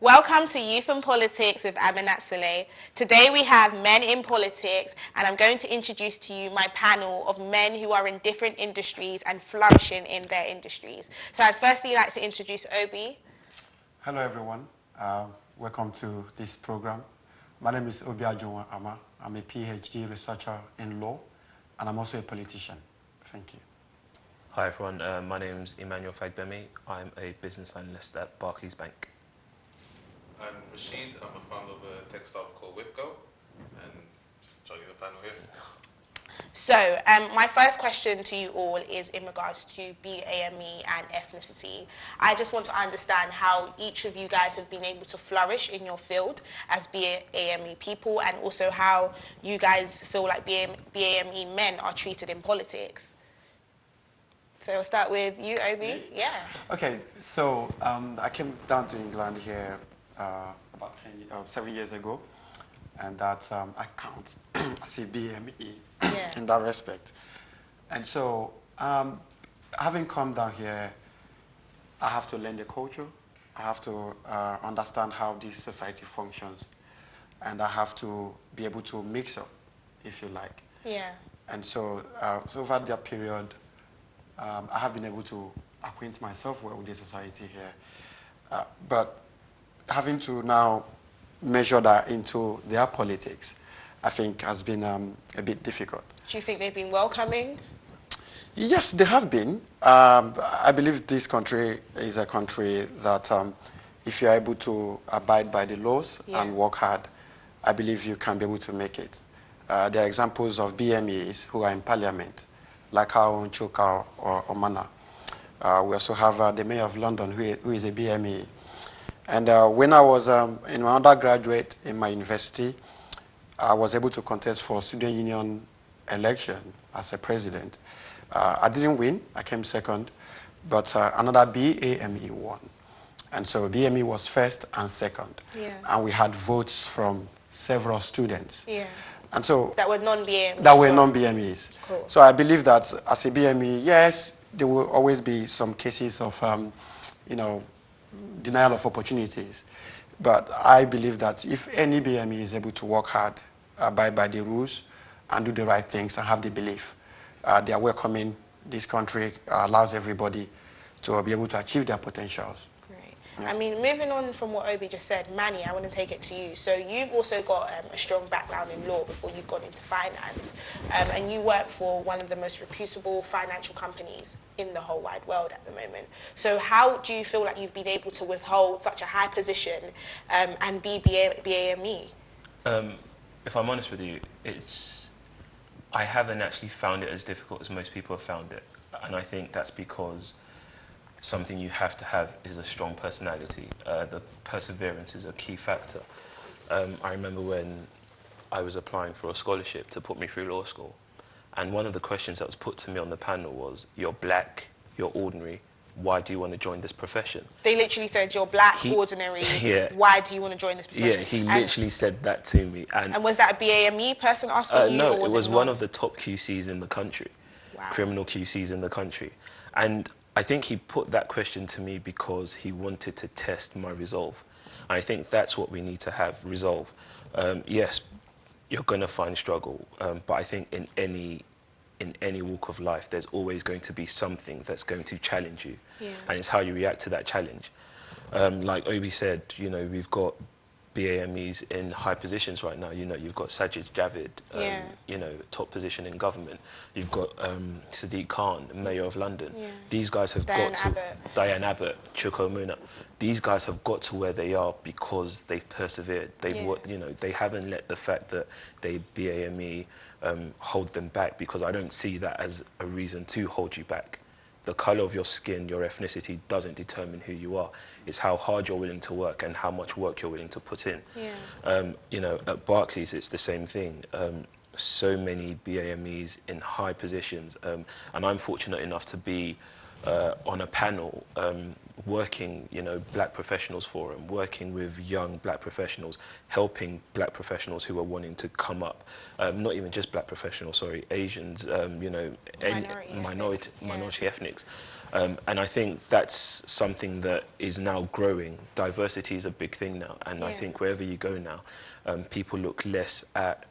Welcome to Youth and Politics with Aminat Saleh. Today we have men in politics, and I'm going to introduce to you my panel of men who are in different industries and flourishing in their industries. So I'd firstly like to introduce Obi. Hello everyone, welcome to this program. My name is Obi Ajonwa Ama. I'm a PhD researcher in law, and I'm also a politician. Thank you. Hi everyone, my name is Emmanuel Fagbemi. I'm a business analyst at Barclays Bank. I'm Rashid. I'm a founder of a tech startup called Whipgo, and just joining the panel here. So, my first question to you all is in regards to BAME and ethnicity. I just want to understand how each of you guys have been able to flourish in your field as BAME people, and also how you guys feel like BAME men are treated in politics. So I'll start with you, Obi. Yeah. Okay, so I came down to England here about 7 years ago, and that I count as a BME in that respect. And so, having come down here, I have to learn the culture, I have to understand how this society functions, and I have to be able to mix up, if you like. Yeah. And so, so over that period, I have been able to acquaint myself well with the society here. But having to now measure that into their politics, I think has been a bit difficult. Do you think they've been welcoming? Yes, they have been. I believe this country is a country that if you're able to abide by the laws and work hard, I believe you can be able to make it. There are examples of BMEs who are in parliament, like how Nchoka or Omana. We also have the mayor of London who is a BME. And when I was in my undergraduate in my university, I was able to contest for student union election as a president. I didn't win, I came second, but another BAME won. And so BME was first and second. Yeah. And we had votes from several students. Yeah. And so that were non-BMEs. That were non-BMEs. Cool. So I believe that as a BME, yes, there will always be some cases of, denial of opportunities. But I believe that if any BME is able to work hard, abide by the rules, and do the right things, and have the belief, they are welcoming this country, allows everybody to be able to achieve their potentials. Yeah. I mean, moving on from what Obi just said, Manny, I want to take it to you. So you've also got a strong background in law before you've gone into finance, and you work for one of the most reputable financial companies in the whole wide world at the moment. So how do you feel like you've been able to withhold such a high position and be BAME? If I'm honest with you, I haven't actually found it as difficult as most people have found it. And I think that's because something you have to have is a strong personality. The perseverance is a key factor. I remember when I was applying for a scholarship to put me through law school, and one of the questions that was put to me on the panel was, you're black, you're ordinary, why do you want to join this profession? They literally said, you're black, ordinary, why do you want to join this profession? Yeah, he literally said that to me. And was that a BAME person asking you? No, or it was one of the top QCs in the country, criminal QCs in the country. And I think he put that question to me because he wanted to test my resolve. And I think that's what we need to have, resolve. Yes, you're going to find struggle, but I think in any walk of life, there's always going to be something that's going to challenge you. Yeah. And it's how you react to that challenge. Like Obi said, we've got BAMEs in high positions right now. You've got Sajid Javid, top position in government. You've got Sadiq Khan, Mayor of London. Yeah. These guys have Diane Abbott, Chuko Muna. These guys have got to where they are because they've persevered. They haven't let the fact that they BAME hold them back, because I don't see that as a reason to hold you back. The color of your skin, your ethnicity doesn't determine who you are. It's how hard you're willing to work and how much work you're willing to put in. Yeah. At Barclays, it's the same thing. So many BAMEs in high positions, and I'm fortunate enough to be on a panel, working, black professionals forum, working with young black professionals, helping black professionals who are wanting to come up. Not even just black professionals, sorry, Asians, minority ethnics. And I think that's something that is now growing. Diversity is a big thing now, and I think wherever you go now, people look less at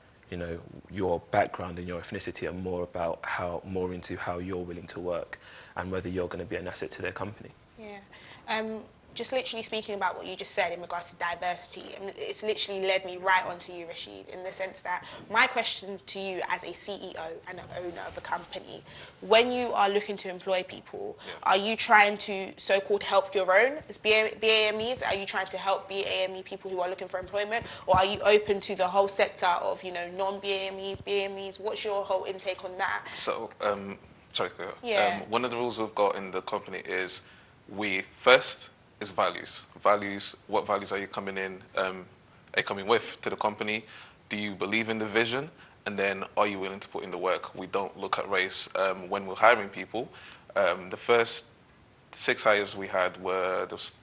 your background and your ethnicity, and more into how you're willing to work and whether you're going to be an asset to their company. Yeah. Just literally speaking about what you just said in regards to diversity, and it's literally led me right onto you, Rashid, in the sense that my question to you as a CEO and an owner of a company, when you are looking to employ people, are you trying to so-called help your own as BAMEs? Are you trying to help BAME people who are looking for employment? Or are you open to the whole sector of, non-BAMEs, BAMEs? What's your whole intake on that? So, sorry to go. One of the rules we've got in the company is first is values. Values, what values are you coming in, are you coming with to the company? Do you believe in the vision? And then are you willing to put in the work? We don't look at race when we're hiring people. The first 6 hires we had there was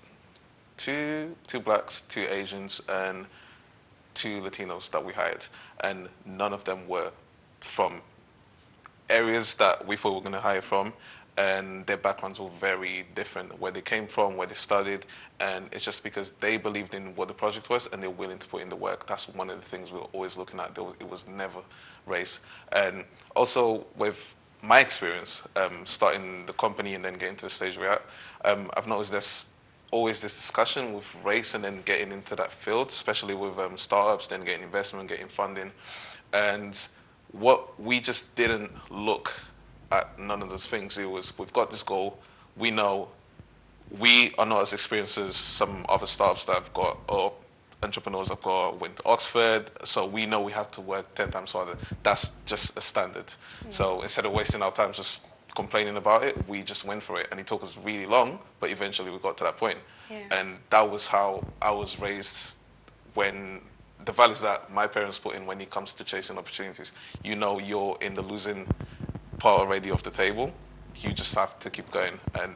two blacks, 2 Asians, and 2 Latinos that we hired. And none of them were from areas that we thought we were going to hire from. And their backgrounds were very different, where they came from, where they studied, and it's just because they believed in what the project was and they're willing to put in the work. That's one of the things we were always looking at. It was never race. And also with my experience, starting the company and then getting to the stage we're at, I've noticed there's always this discussion with race and then getting into that field, especially with startups, then getting investment, getting funding. And what we just didn't look at none of those things. It was, we've got this goal. We know we are not as experienced as some other startups that have got, or entrepreneurs that went to Oxford. So we know we have to work 10 times harder. That's just a standard. So instead of wasting our time just complaining about it, we just went for it. And it took us really long, but eventually we got to that point. And that was how I was raised, when the values that my parents put in when it comes to chasing opportunities. You're in the losing part already of the table. You just have to keep going, and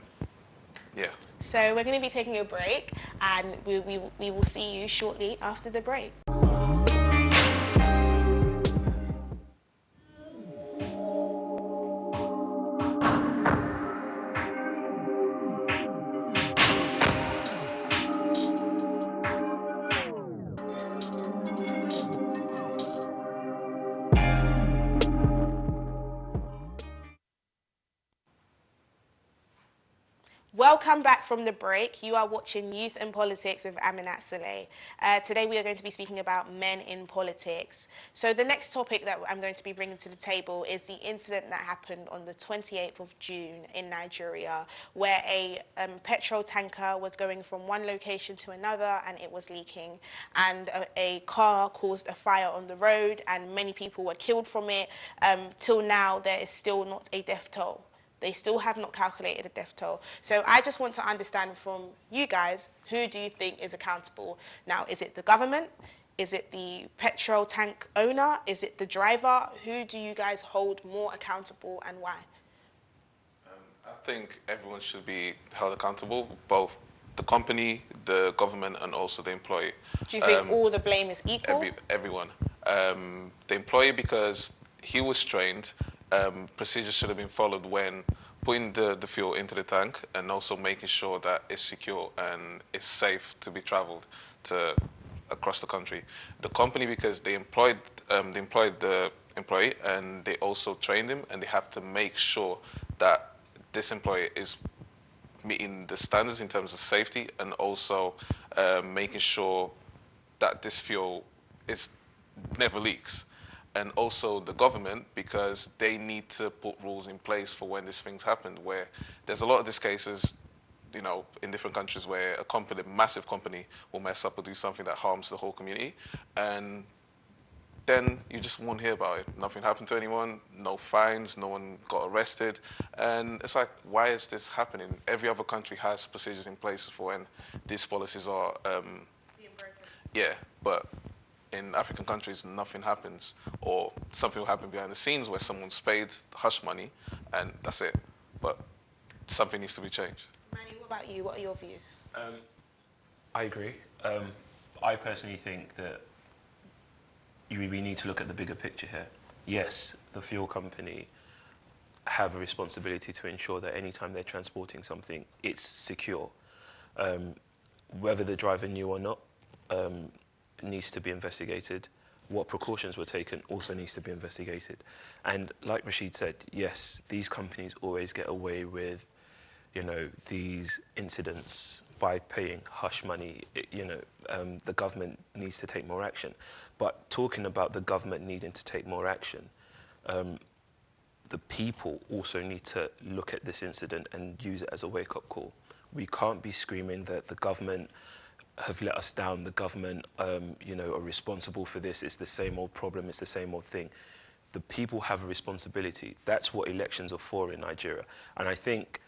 So we're going to be taking a break, and we will see you shortly after the break. Welcome back from the break. You are watching Youth and Politics with Aminat Saleh. Today we are going to be speaking about men in politics. So the next topic that I'm going to be bringing to the table is the incident that happened on the 28th of June in Nigeria, where a petrol tanker was going from one location to another and it was leaking, and a car caused a fire on the road and many people were killed from it. Till now there is still not a death toll. They still have not calculated a death toll. So I just want to understand from you guys, who do you think is accountable? Now, is it the government? Is it the petrol tank owner? Is it the driver? Who do you guys hold more accountable, and why? I think everyone should be held accountable, both the company, the government, and also the employee. Do you think all the blame is equal? Everyone. The employee, because he was trained. Procedures should have been followed when putting the fuel into the tank, and also making sure that it's secure and it's safe to be traveled across the country. The company, because they employed the employee and they also trained him, and they have to make sure that this employee is meeting the standards in terms of safety, and also making sure that this fuel never leaks. And also the government, because they need to put rules in place for when these things happen, where there's a lot of these cases, in different countries, where a massive company will mess up or do something that harms the whole community, and then you just won't hear about it. Nothing happened to anyone, no fines, no one got arrested, and it's like, why is this happening? Every other country has procedures in place for when these policies are Being broken. Yeah, but in African countries, nothing happens, or something will happen behind the scenes where someone's paid hush money, and that's it. But something needs to be changed. Manny, what about you? What are your views? I agree. I personally think that we need to look at the bigger picture here. Yes, the fuel company have a responsibility to ensure that anytime they're transporting something, it's secure. Whether the driver knew or not needs to be investigated. What precautions were taken also needs to be investigated. And like Rashid said, yes, these companies always get away with, these incidents by paying hush money. The government needs to take more action. But talking about the government needing to take more action, the people also need to look at this incident and use it as a wake-up call. We can't be screaming that the government have let us down, the government are responsible for this, it's the same old problem, it's the same old thing. The people have a responsibility. That's what elections are for in Nigeria. And I think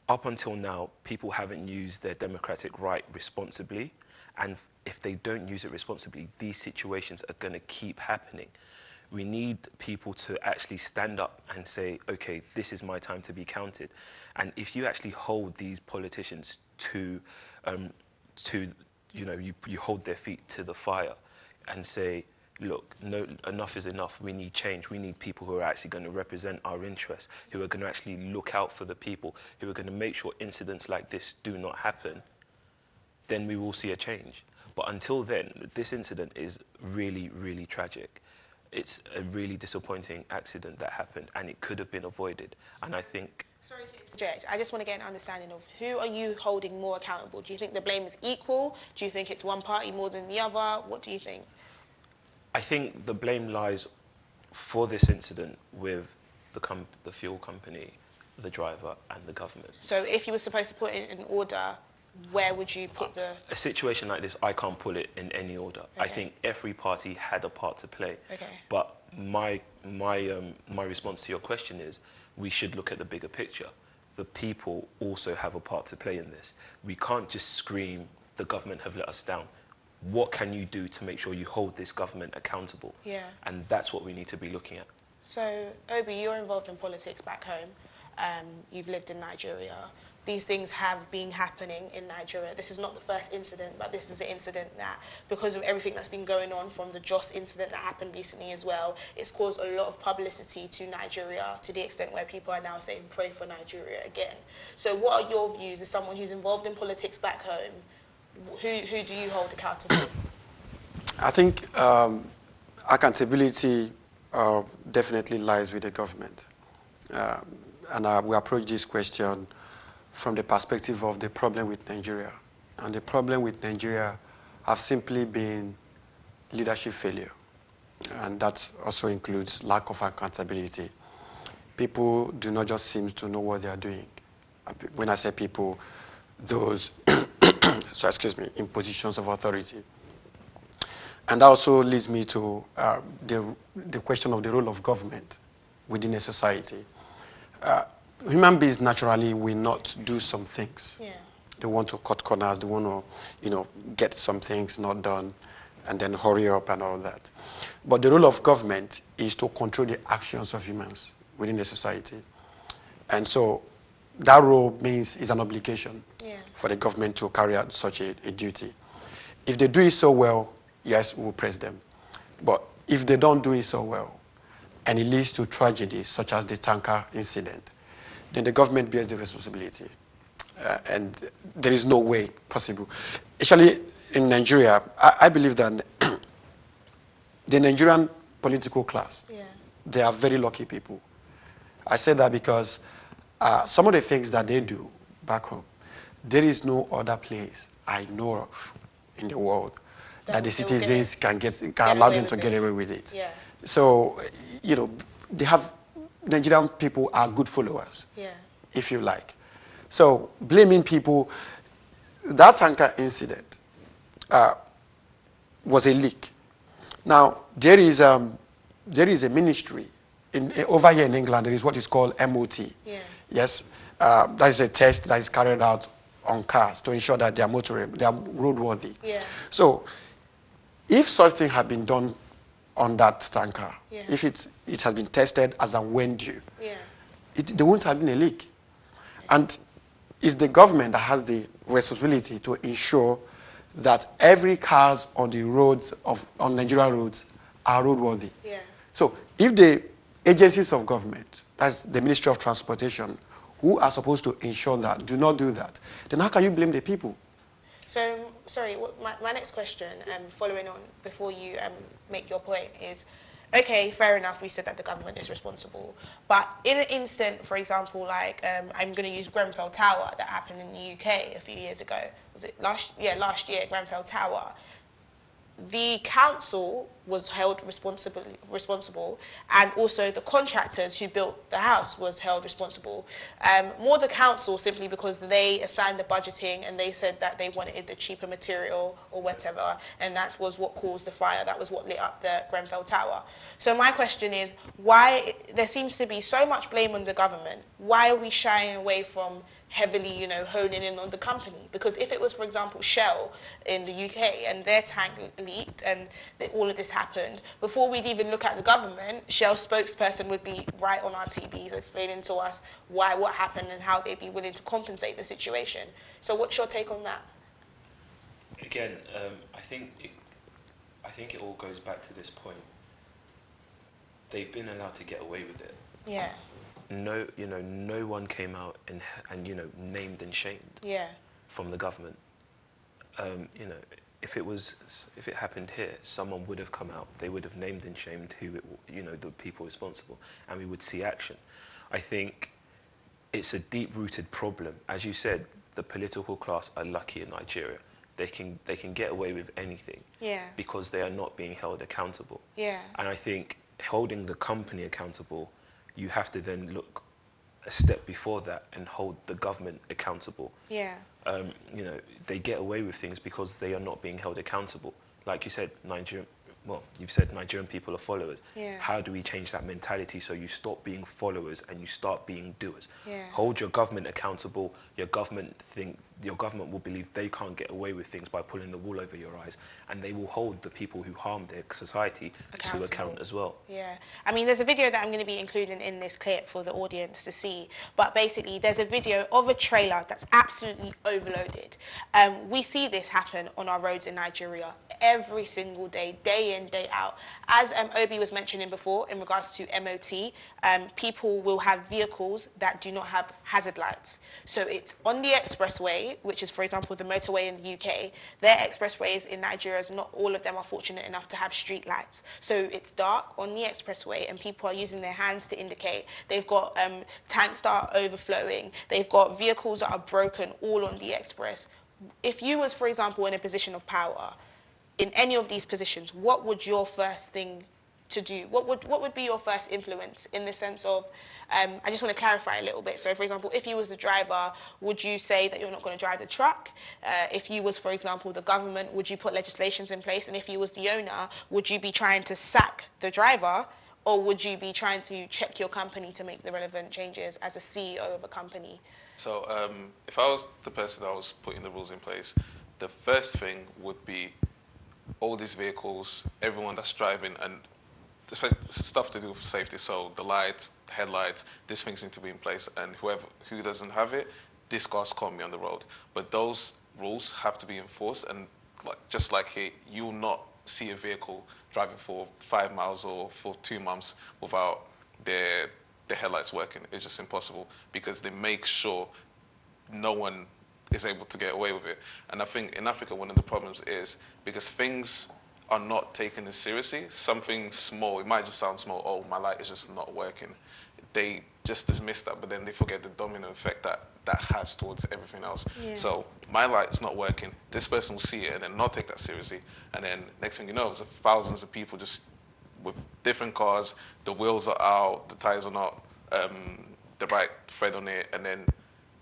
up until now, people haven't used their democratic right responsibly. And if they don't use it responsibly, these situations are going to keep happening. We need people to actually stand up and say, okay, this is my time to be counted. And if you actually hold these politicians to you hold their feet to the fire and say, look, no, enough is enough. We need change. We need people who are actually going to represent our interests, who are going to actually look out for the people, who are going to make sure incidents like this do not happen. Then we will see a change. But until then, this incident is really, really tragic. It's a really disappointing accident that happened, and it could have been avoided. And I think... Sorry to interject. I just want to get an understanding of who are you holding more accountable? Do you think the blame is equal? Do you think it's one party more than the other? What do you think? I think the blame lies for this incident with the fuel company, the driver, and the government. So if you were supposed to put it in order, where would you put the... A situation like this, I can't put it in any order. Okay. I think every party had a part to play. Okay. But my response to your question is, we should look at the bigger picture. The people also have a part to play in this. We can't just scream, the government have let us down. What can you do to make sure you hold this government accountable? Yeah. And that's what we need to be looking at. So, Obi, you're involved in politics back home. You've lived in Nigeria. These things have been happening in Nigeria. This is not the first incident, but this is an incident that, because of everything that's been going on from the Jos incident that happened recently as well, it's caused a lot of publicity to Nigeria to the extent where people are now saying, pray for Nigeria again. So what are your views as someone who's involved in politics back home? Who do you hold accountable? I think accountability definitely lies with the government. And we approach this question from the perspective of the problem with Nigeria. And the problem with Nigeria have simply been leadership failure. And that also includes lack of accountability. People do not just seem to know what they are doing. When I say people, those so in positions of authority. And that also leads me to the question of the role of government within a society. Human beings naturally will not do some things. Yeah. They want to cut corners, they want to, get some things not done and then hurry up and all that. But the role of government is to control the actions of humans within a society. And so that role means it's an obligation for the government to carry out such a duty. If they do it so well, yes, we'll praise them. But if they don't do it so well, and it leads to tragedies such as the tanker incident, then the government bears the responsibility. And there is no way possible. Actually, in Nigeria, I believe that the Nigerian political class, they are very lucky people. I say that because some of the things that they do back home, there is no other place I know of in the world that the citizens can allow them to get away with it. Yeah. So, Nigerian people are good followers, if you like. So, blaming people, that tanker incident was a leak. Now, there is a ministry over here in England. There is what is called MOT. Yeah. Yes, that is a test that is carried out on cars to ensure that they are roadworthy. Yeah. So, if such thing had been done on that tanker, if it has been tested as a when due, there won't have been a leak. And it's the government that has the responsibility to ensure that every cars on the roads on Nigerian roads are roadworthy. Yeah. So if the agencies of government, that's the Ministry of Transportation, who are supposed to ensure that, do not do that, then how can you blame the people? So, sorry, my next question, following on before you make your point, is, okay, fair enough, we said that the government is responsible. But in an instant, for example, like, I'm going to use Grenfell Tower that happened in the UK a few years ago. Was it last year, Grenfell Tower. The council was held responsible, and also the contractors who built the house was held responsible. More the council, simply because they assigned the budgeting and they said that they wanted the cheaper material or whatever, and that was what caused the fire. That was what lit up the Grenfell Tower. So my question is, why there seems to be so much blame on the government? Why are we shying away from heavily, honing in on the company? Because if it was, for example, Shell in the UK and their tank leaked and all of this happened, before we'd even look at the government, Shell's spokesperson would be right on our TVs explaining to us what happened and how they'd be willing to compensate the situation. So what's your take on that? Again, I think it all goes back to this point. They've been allowed to get away with it. Yeah. No one came out and named and shamed. Yeah. From the government. If it happened here, someone would have come out. They would have named and shamed the people responsible, and we would see action. I think it's a deep-rooted problem. As you said, the political class are lucky in Nigeria. They can get away with anything. Yeah. Because they are not being held accountable. Yeah. And I think holding the company accountable, you have to then look a step before that and hold the government accountable. Yeah. They get away with things because they are not being held accountable. Like you said, you've said Nigerian people are followers. Yeah. How do we change that mentality so you stop being followers and you start being doers? Yeah. Hold your government accountable. Your government will believe they can't get away with things by pulling the wool over your eyes, and they will hold the people who harm their society to account as well. Yeah. I mean, there's a video that I'm going to be including in this clip for the audience to see, but basically there's a video of a trailer that's absolutely overloaded. We see this happen on our roads in Nigeria every single day, day in, day out. As Obi was mentioning before, in regards to MOT, people will have vehicles that do not have hazard lights. So it's on the expressway, which is, for example, the motorway in the UK. Their expressways in Nigeria, not all of them are fortunate enough to have street lights. So it's dark on the expressway and people are using their hands to indicate. They've got tanks that are overflowing. They've got vehicles that are broken all on the express. If you was, for example, in a position of power, in any of these positions, what would your first thing to do? What would be your first influence in the sense of, I just want to clarify a little bit. So, for example, if you was the driver, would you say that you're not going to drive the truck? If you was, for example, the government, would you put legislations in place? And if you was the owner, would you be trying to sack the driver? Or would you be trying to check your company to make the relevant changes as a CEO of a company? So if I was the person that was putting the rules in place, the first thing would be all these vehicles, everyone that's driving, and stuff to do with safety. So the lights, the headlights, these things need to be in place. And who doesn't have it, these cars can't be on the road. But those rules have to be enforced. And just like here, you will not see a vehicle driving for 5 miles or for 2 months without their headlights working. It's just impossible because they make sure no one is able to get away with it. And I think in Africa, one of the problems is because things are not taken as seriously. Something small, it might just sound small, oh, my light is just not working. They just dismiss that, but then they forget the domino effect that has towards everything else. Yeah. So my light is not working. This person will see it and then not take that seriously. And then next thing you know, there's thousands of people just with different cars, the wheels are out, the tires are not the right thread on it, and then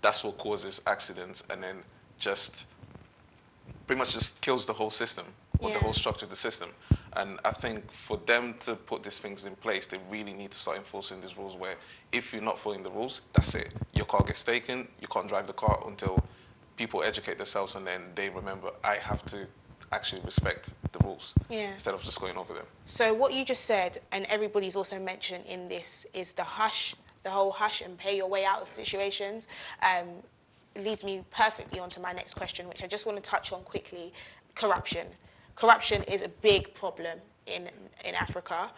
that's what causes accidents, and then just pretty much just kills the whole system, or the whole structure of the system. And I think for them to put these things in place, they really need to start enforcing these rules where if you're not following the rules, that's it. Your car gets taken, you can't drive the car until people educate themselves and then they remember, I have to actually respect the rules instead of just going over them. So what you just said, and everybody's also mentioned in this, is the hush the whole hush and pay your way out of situations leads me perfectly onto my next question, which I just want to touch on quickly: corruption. Corruption is a big problem in Africa,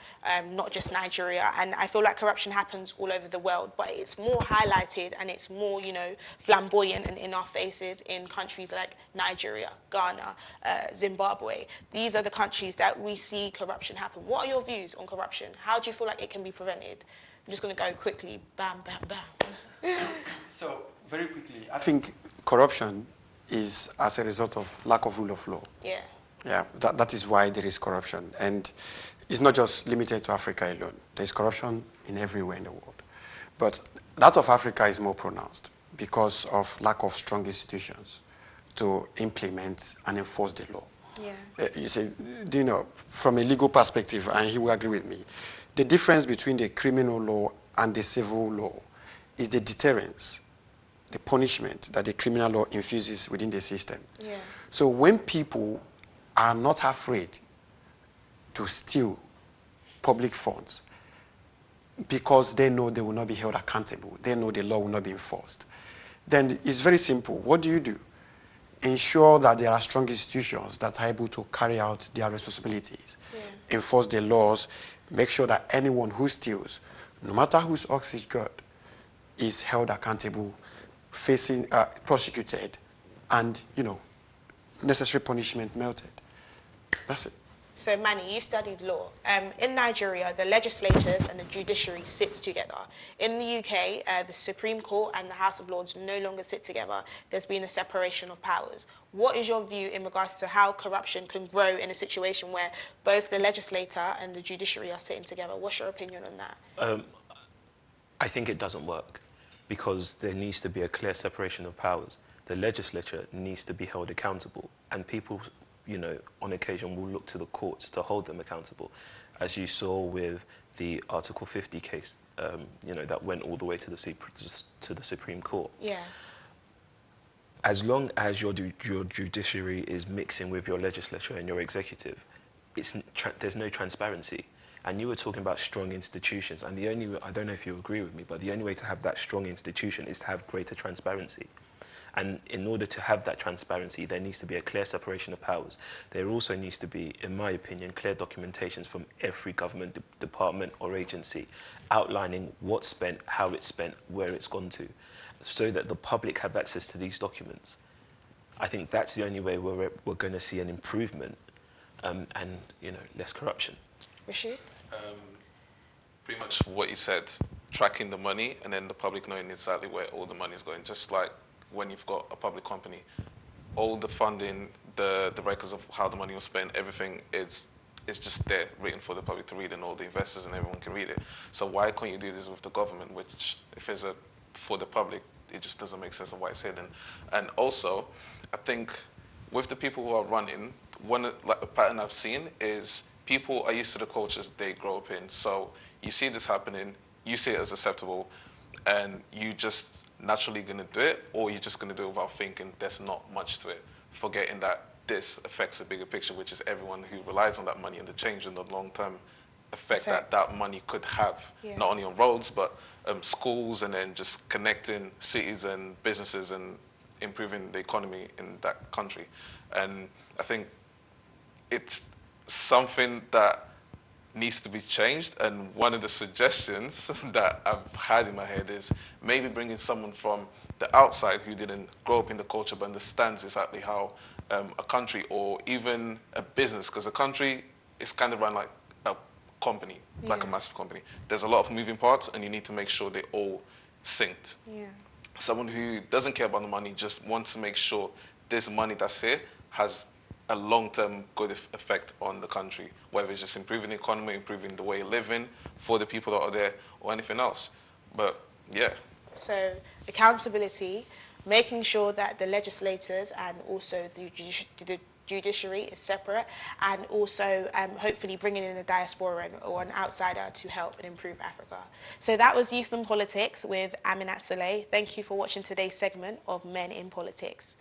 not just Nigeria, and I feel like corruption happens all over the world, but it's more highlighted and it's more, flamboyant and in our faces in countries like Nigeria, Ghana, Zimbabwe. These are the countries that we see corruption happen. What are your views on corruption? How do you feel like it can be prevented? I'm just going to go quickly, bam, bam, bam. So, very quickly, I think corruption is as a result of lack of rule of law. Yeah. Yeah, that is why there is corruption. And it's not just limited to Africa alone. There's corruption in everywhere in the world. But that of Africa is more pronounced because of lack of strong institutions to implement and enforce the law. Yeah. You say, from a legal perspective, and he will agree with me, the difference between the criminal law and the civil law is the deterrence, the punishment that the criminal law infuses within the system. Yeah. So when people are not afraid to steal public funds because they know they will not be held accountable, they know the law will not be enforced, then it's very simple. What do? Ensure that there are strong institutions that are able to carry out their responsibilities, enforce the laws, make sure that anyone who steals, no matter whose ox is good, is held accountable, facing prosecuted, and necessary punishment melted. That's it. So, Manny, you studied law. In Nigeria, the legislatures and the judiciary sit together. In the UK, the Supreme Court and the House of Lords no longer sit together. There's been a separation of powers. What is your view in regards to how corruption can grow in a situation where both the legislator and the judiciary are sitting together? What's your opinion on that? I think it doesn't work because there needs to be a clear separation of powers. The legislature needs to be held accountable, and people on occasion will look to the courts to hold them accountable, as you saw with the Article 50 case, that went all the way to the Supreme Court. Yeah. As long as your judiciary is mixing with your legislature and your executive, there's no transparency. And you were talking about strong institutions, and I don't know if you agree with me, but the only way to have that strong institution is to have greater transparency. And in order to have that transparency, there needs to be a clear separation of powers. There also needs to be, in my opinion, clear documentations from every government department or agency outlining what's spent, how it's spent, where it's gone to, so that the public have access to these documents. I think that's the only way we're going to see an improvement and less corruption. Rashid? Pretty much what you said, tracking the money and then the public knowing exactly where all the money is going, just like when you've got a public company, all the funding, the records of how the money was spent, everything is just there, written for the public to read, and all the investors and everyone can read it. So why can't you do this with the government, which, if it's for the public, it just doesn't make sense of why it's hidden. And also, I think with the people who are running, a pattern I've seen is people are used to the cultures they grow up in. So you see this happening, you see it as acceptable, and you just naturally going to do it, or you're just going to do it without thinking there's not much to it, forgetting that this affects the bigger picture, which is everyone who relies on that money and the change in the long-term effect that money could have, not only on roads, but schools, and then just connecting cities and businesses and improving the economy in that country. And I think it's something that needs to be changed, and one of the suggestions that I've had in my head is maybe bringing someone from the outside who didn't grow up in the culture but understands exactly how a country or even a business, because a country is kind of run like a company, like a massive company. There's a lot of moving parts and you need to make sure they're all synced. Someone who doesn't care about the money, just wants to make sure this money that's here has a long-term good effect on the country, whether it's just improving the economy, improving the way you're living for the people that are there, or anything else. But yeah. So accountability, making sure that the legislators and also the judiciary is separate, and also hopefully bringing in a diasporan or an outsider to help and improve Africa. So that was Youth in Politics with Aminat Saleh. Thank you for watching today's segment of Men in Politics.